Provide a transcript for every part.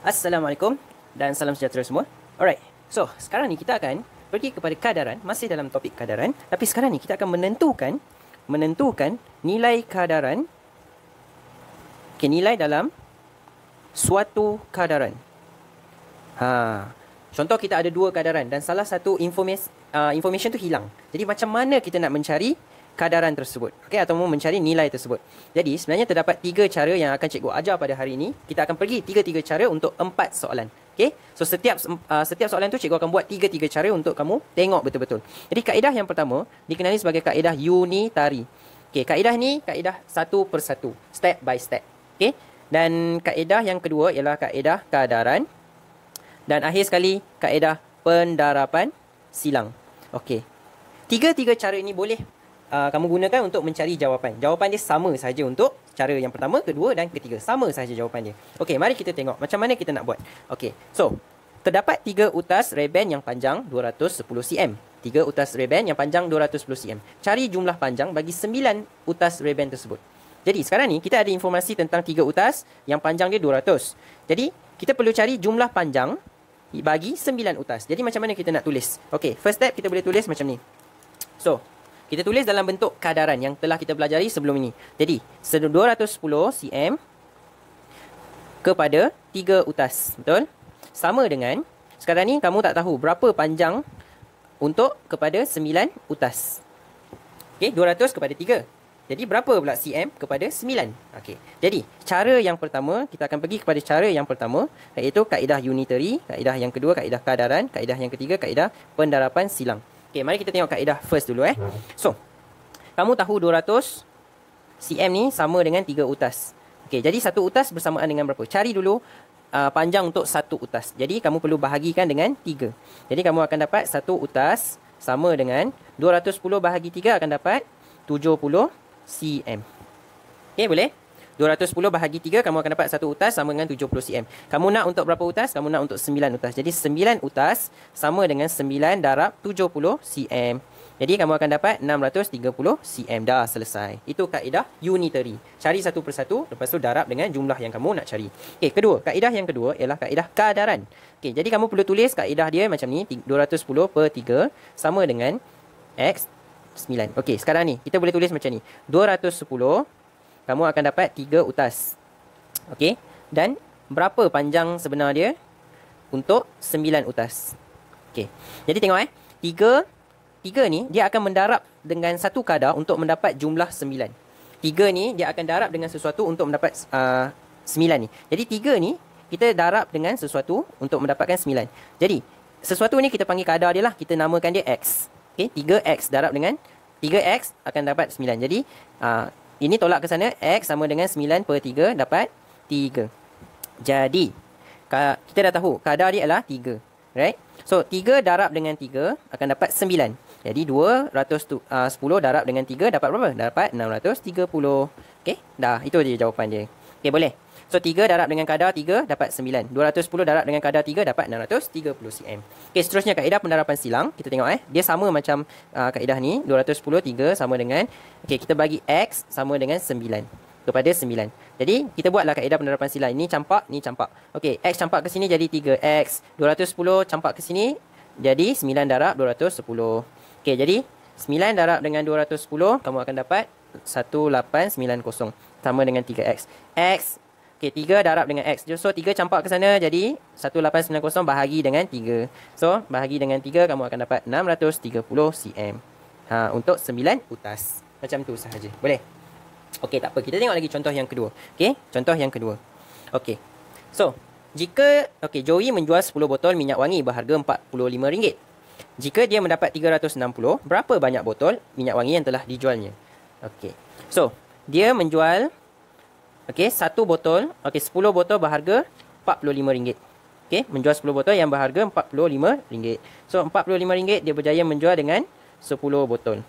Assalamualaikum dan salam sejahtera semua. Alright, so sekarang ni kita akan pergi kepada kadaran, masih dalam topik kadaran. Tapi sekarang ni kita akan menentukan nilai kadaran, nilai dalam suatu kadaran. Contoh kita ada dua kadaran dan salah satu information tu hilang. Jadi macam mana kita nak mencari kadaran tersebut, atau mencari nilai tersebut. Jadi sebenarnya terdapat 3 cara yang akan cikgu ajar pada hari ini. Kita akan pergi 3 cara untuk 4 soalan. So setiap soalan tu cikgu akan buat 3 cara untuk kamu tengok betul-betul. Jadi kaedah yang pertama dikenali sebagai kaedah unitary. Kaedah ni kaedah satu persatu, step by step. Dan kaedah yang kedua ialah kaedah kadaran. Dan akhir sekali kaedah pendarapan silang. Tiga cara ini boleh kamu gunakan untuk mencari jawapan. Jawapan dia sama saja untuk cara yang pertama, kedua dan ketiga. Sama saja jawapan dia. Mari kita tengok macam mana kita nak buat. So terdapat 3 utas reben yang panjang 210 cm. 3 utas reben yang panjang 210 cm. Cari jumlah panjang bagi 9 utas reben tersebut. Jadi sekarang ni kita ada informasi tentang 3 utas yang panjang dia 200. Jadi kita perlu cari jumlah panjang bagi 9 utas. Jadi macam mana kita nak tulis? First step kita boleh tulis macam ni. So kita tulis dalam bentuk kadaran yang telah kita pelajari sebelum ini. Jadi 210 cm kepada 3 utas. Betul? Sama dengan sekarang ni kamu tak tahu berapa panjang untuk kepada 9 utas. 200 kepada 3. Jadi berapa pula cm kepada 9? Jadi cara yang pertama, kita akan pergi kepada cara yang pertama, iaitu kaedah unitary, kaedah yang kedua kaedah kadaran, kaedah yang ketiga kaedah pendarapan silang. Mari kita tengok kaedah first dulu. So kamu tahu 200 cm ni sama dengan 3 utas. Jadi satu utas bersamaan dengan berapa? Cari dulu panjang untuk satu utas. Jadi kamu perlu bahagikan dengan 3. Jadi kamu akan dapat satu utas sama dengan 210 bahagi 3 akan dapat 70 cm. Boleh? 210 bahagi 3 kamu akan dapat satu utas sama dengan 70 cm. Kamu nak untuk berapa utas? Kamu nak untuk 9 utas. Jadi 9 utas sama dengan 9 darab 70 cm. Jadi kamu akan dapat 630 cm. Dah selesai. Itu kaedah unitary. Cari satu persatu, lepas tu darab dengan jumlah yang kamu nak cari. Kaedah yang kedua ialah kaedah kadaran. Jadi kamu perlu tulis kaedah dia macam ni. 210 per 3 sama dengan X 9. Sekarang ni kita boleh tulis macam ni. 210 kamu akan dapat 3 utas. Dan berapa panjang sebenar dia untuk 9 utas. Jadi tengok 3 ni dia akan mendarab dengan satu kadar untuk mendapat jumlah 9. 3 ni dia akan darab dengan sesuatu untuk mendapat 9 ni. Jadi 3 ni kita darab dengan sesuatu untuk mendapatkan 9. Jadi sesuatu ni kita panggil kadar dia lah. Kita namakan dia X. 3X darab dengan 3X akan dapat 9. Jadi ini tolak ke sana. X sama dengan 9 per 3 dapat 3. Jadi kita dah tahu kadar dia adalah 3. Right? So 3 darab dengan 3 akan dapat 9. Jadi 210 darab dengan 3 dapat berapa? Dapat 630. Dah, itu je jawapan dia. Boleh? So 3 darab dengan kadar 3 dapat 9. 210 darab dengan kadar 3 dapat 630 cm. Seterusnya kaedah pendarapan silang. Kita tengok dia sama macam kaedah ni. 210 3 sama dengan kita bagi X sama dengan 9 kepada 9. Jadi kita buatlah kaedah pendarapan silang. Ini campak, ni campak. X campak ke sini jadi 3X. 210 campak ke sini jadi 9 darab 210. Jadi 9 darab dengan 210 kamu akan dapat 1890 sama dengan 3X. X 3 darab dengan X. So 3 campak ke sana jadi 1890 bahagi dengan 3. So bahagi dengan 3 kamu akan dapat 630 cm. Untuk 9 utas. Macam tu sahaja. Boleh? Tak apa. Kita tengok lagi contoh yang kedua. Contoh yang kedua. So jika Joey menjual 10 botol minyak wangi berharga RM45. Jika dia mendapat 360, berapa banyak botol minyak wangi yang telah dijualnya? So dia menjual satu botol, 10 botol berharga RM45. Menjual 10 botol yang berharga RM45. So RM45 dia berjaya menjual dengan 10 botol.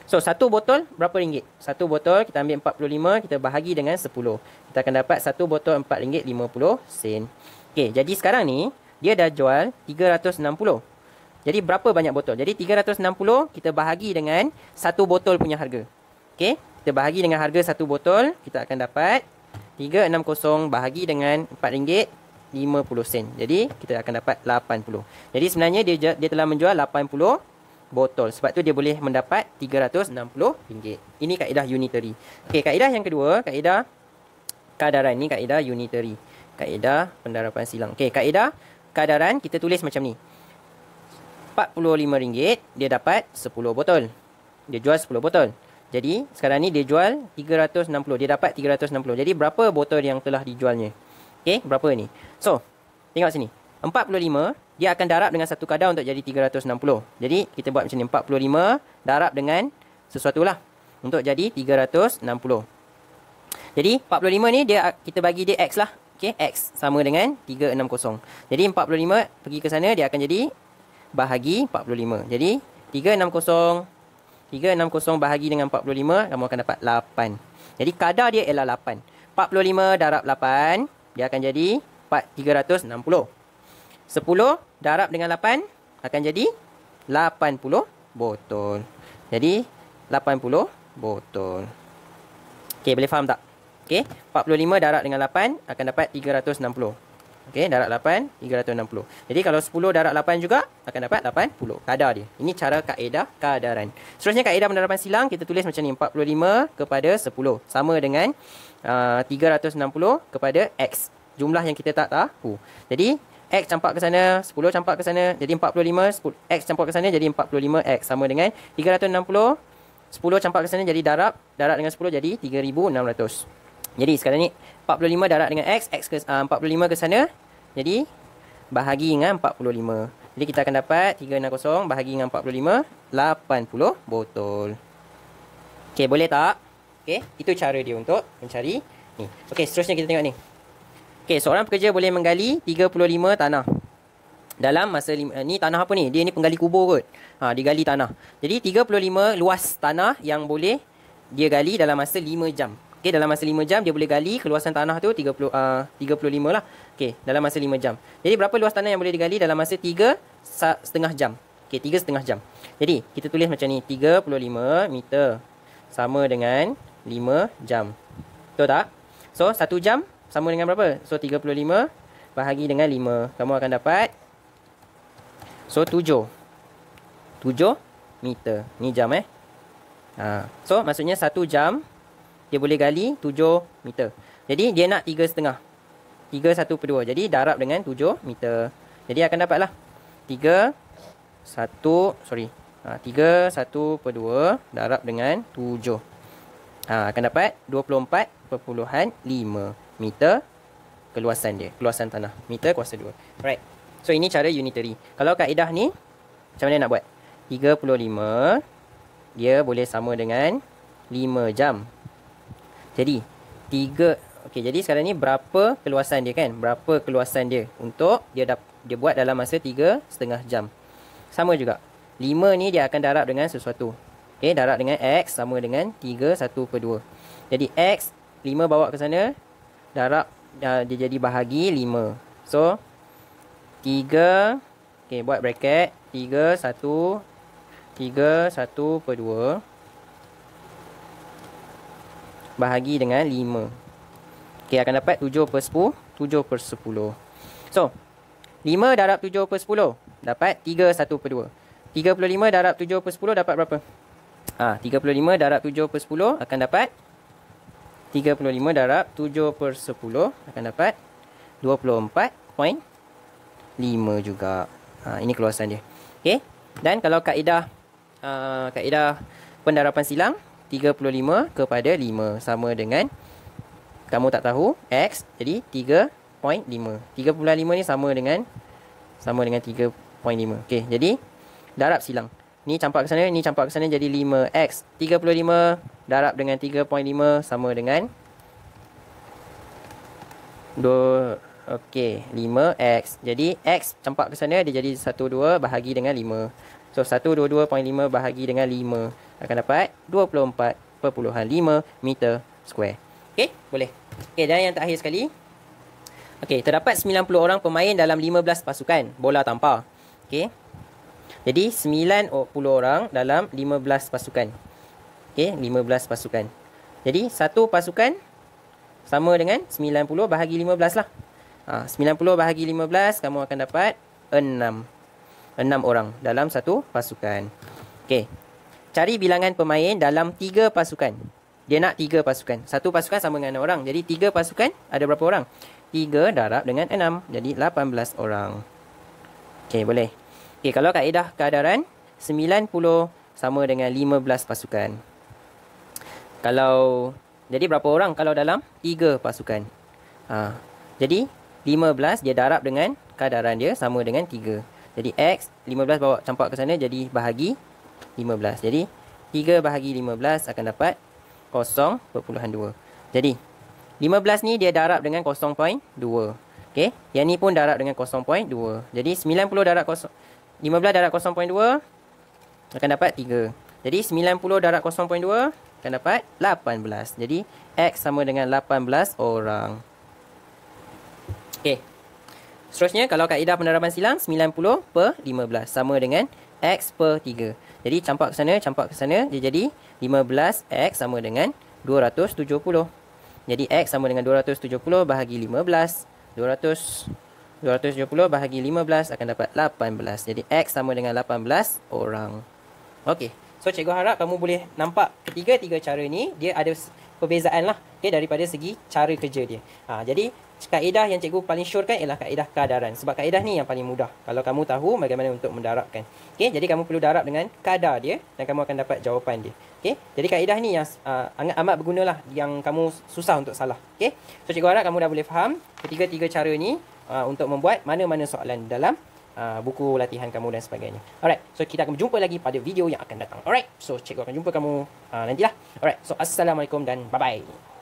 So satu botol berapa ringgit? Satu botol kita ambil 45, kita bahagi dengan 10. Kita akan dapat satu botol RM4.50. Jadi sekarang ni dia dah jual 360. Jadi berapa banyak botol? Jadi 360 kita bahagi dengan satu botol punya harga. Kita bahagi dengan harga satu botol, kita akan dapat 360 bahagi dengan RM4.50. sen. Jadi kita akan dapat 80. Jadi sebenarnya dia telah menjual 80 botol. Sebab tu dia boleh mendapat RM360. Ini kaedah unitary. Okey, kaedah yang kedua, kaedah kadaran. Ni kaedah unitary. Kaedah pendarapan silang. Okey, kaedah kadaran kita tulis macam ni. RM45 dia dapat 10 botol. Dia jual 10 botol. Jadi sekarang ni dia jual 360. Dia dapat 360. Jadi berapa botol yang telah dijualnya? Okey, berapa ni? So, tengok sini. 45 dia akan darab dengan satu kadar untuk jadi 360. Jadi kita buat macam ni, 45 darab dengan sesuatu lah untuk jadi 360. Jadi 45 ni kita bagi dia X lah. Okey, X sama dengan 360. Jadi 45 pergi ke sana dia akan jadi bahagi 45. Jadi 360 bahagi dengan 45, kamu akan dapat 8. Jadi kadar dia ialah 8. 45 darab 8, dia akan jadi 360. 10 darab dengan 8 akan jadi 80 botol. Jadi 80 botol. Okey, boleh faham tak? Okey, 45 darab dengan 8 akan dapat 360. Okey, darab 8, 360. Jadi kalau 10 darab 8 juga akan dapat 80 kadar dia. Ini cara kaedah kadaran. Seterusnya kaedah pendarapan silang kita tulis macam ni, 45 kepada 10 sama dengan 360 kepada X. Jumlah yang kita tak tahu. Jadi X campak ke sana, 10 campak ke sana, jadi 45, 10, X campak ke sana jadi 45X sama dengan 360, 10 campak ke sana jadi darab dengan 10 jadi 3600. Jadi sekarang ni 45 darab dengan X ke 45 ke sana, jadi bahagi dengan 45. Jadi kita akan dapat 360 bahagi dengan 45, 80 botol. Okey, boleh tak? Okey, itu cara dia untuk mencari ni. Okey, seterusnya kita tengok ni. Okey, seorang pekerja boleh menggali 35 tanah dalam masa ni tanah apa ni? Dia ni penggali kubur kot. Digali tanah. Jadi 35 luas tanah yang boleh dia gali dalam masa 5 jam. Okey, dalam masa 5 jam dia boleh gali keluasan tanah tu 35 lah. Okey, dalam masa 5 jam. Jadi berapa luas tanah yang boleh digali dalam masa 3,5 jam? Okey, 3,5 jam. Jadi kita tulis macam ni, 35 meter sama dengan 5 jam. Betul tak? So 1 jam sama dengan berapa? So 35 bahagi dengan 5. Kamu akan dapat 7 meter. Ni jam So maksudnya 1 jam dia boleh gali 7 meter. Jadi dia nak 3,5. 3/1/2. Jadi darab dengan 7 meter. Jadi akan dapatlah 3/1/2 darab dengan 7. Akan dapat 24.5 meter keluasan dia. Keluasan tanah. Meter kuasa 2. Alright. So ini cara unitary. Kalau kaedah ni macam mana nak buat? 35 dia boleh sama dengan 5 jam. Jadi okey, jadi sekarang ni berapa keluasan dia kan? Berapa keluasan dia untuk dia buat dalam masa 3,5 jam. Sama juga. 5 ni dia akan darab dengan sesuatu. Okey, darab dengan X sama dengan 3/1/2. Jadi X 5 bawa ke sana, darab dia jadi bahagi 5. So 3, okey, buat bracket 3/1/2 bahagi dengan 5. Okey, akan dapat 7/10. So 5 darab 7/10 dapat 3/1/2. 35 darab 7/10 dapat berapa? 35 darab 7/10 akan dapat 35 darab 7/10 akan dapat 24.5 juga. Ini keluasan dia. Okey. Dan kalau kaedah pendarapan silang 35 kepada 5 sama dengan kamu tak tahu X, jadi 3.5. 3.5 ni sama dengan 3.5. Okey, jadi darab silang. Ni campak ke sana, ni campak ke sana jadi 5X. 35 darab dengan 3.5 sama dengan 5X. Jadi X campak ke sana dia jadi 12 bahagi dengan 5. So 122.5 bahagi dengan 5 akan dapat 24.5 meter square. Okey, boleh. Okey, dan yang terakhir sekali. Okey, terdapat 90 orang pemain dalam 15 pasukan bola tampar. Okey. Jadi 90 orang dalam 15 pasukan. Okey, 15 pasukan. Jadi satu pasukan sama dengan 90 bahagi 15 lah. 90 bahagi 15, kamu akan dapat 6. 6 orang dalam satu pasukan. Okey. Cari bilangan pemain dalam 3 pasukan. Dia nak 3 pasukan. Satu pasukan sama dengan 6 orang. Jadi 3 pasukan ada berapa orang? 3 darab dengan 6. Jadi 18 orang. Okey, boleh. Okey, kalau kaedah keadaran 90 sama dengan 15 pasukan. Kalau jadi berapa orang kalau dalam 3 pasukan? Jadi 15 dia darab dengan keadaran dia sama dengan 3. Jadi X 15 bawa campak ke sana jadi bahagi 15. Jadi 3 bahagi 15 akan dapat 0.2. Jadi 15 ni dia darab dengan 0.2. Okey, yang ni pun darab dengan 0.2. Jadi 90 darab 15 darab 0.2 akan dapat 3. Jadi 90 darab 0.2 akan dapat 18. Jadi X sama dengan 18 orang. Okey. Seterusnya, kalau kaedah penerapan silang, 90 per 15 sama dengan X per 3. Jadi campak ke sana, dia jadi 15X sama dengan 270. Jadi X sama dengan 270 bahagi 15. 270 bahagi 15 akan dapat 18. Jadi X sama dengan 18 orang. Okey. So, cikgu harap kamu boleh nampak ketiga-tiga cara ni, dia ada perbezaan lah. Okay, daripada segi cara kerja dia. Jadi, kaedah yang cikgu paling syorkan ialah kaedah keadaran. Sebab kaedah ni yang paling mudah. Kalau kamu tahu bagaimana untuk mendarabkan. Okay, jadi kamu perlu darab dengan kadar dia dan kamu akan dapat jawapan dia. Okay, jadi kaedah ni yang amat berguna lah. Yang kamu susah untuk salah. Okay, so cikgu harap kamu dah boleh faham ketiga-tiga cara ni untuk membuat mana-mana soalan dalam buku latihan kamu dan sebagainya. Alright, so kita akan berjumpa lagi pada video yang akan datang. Alright, so cikgu akan jumpa kamu nantilah. Alright, so assalamualaikum dan bye-bye.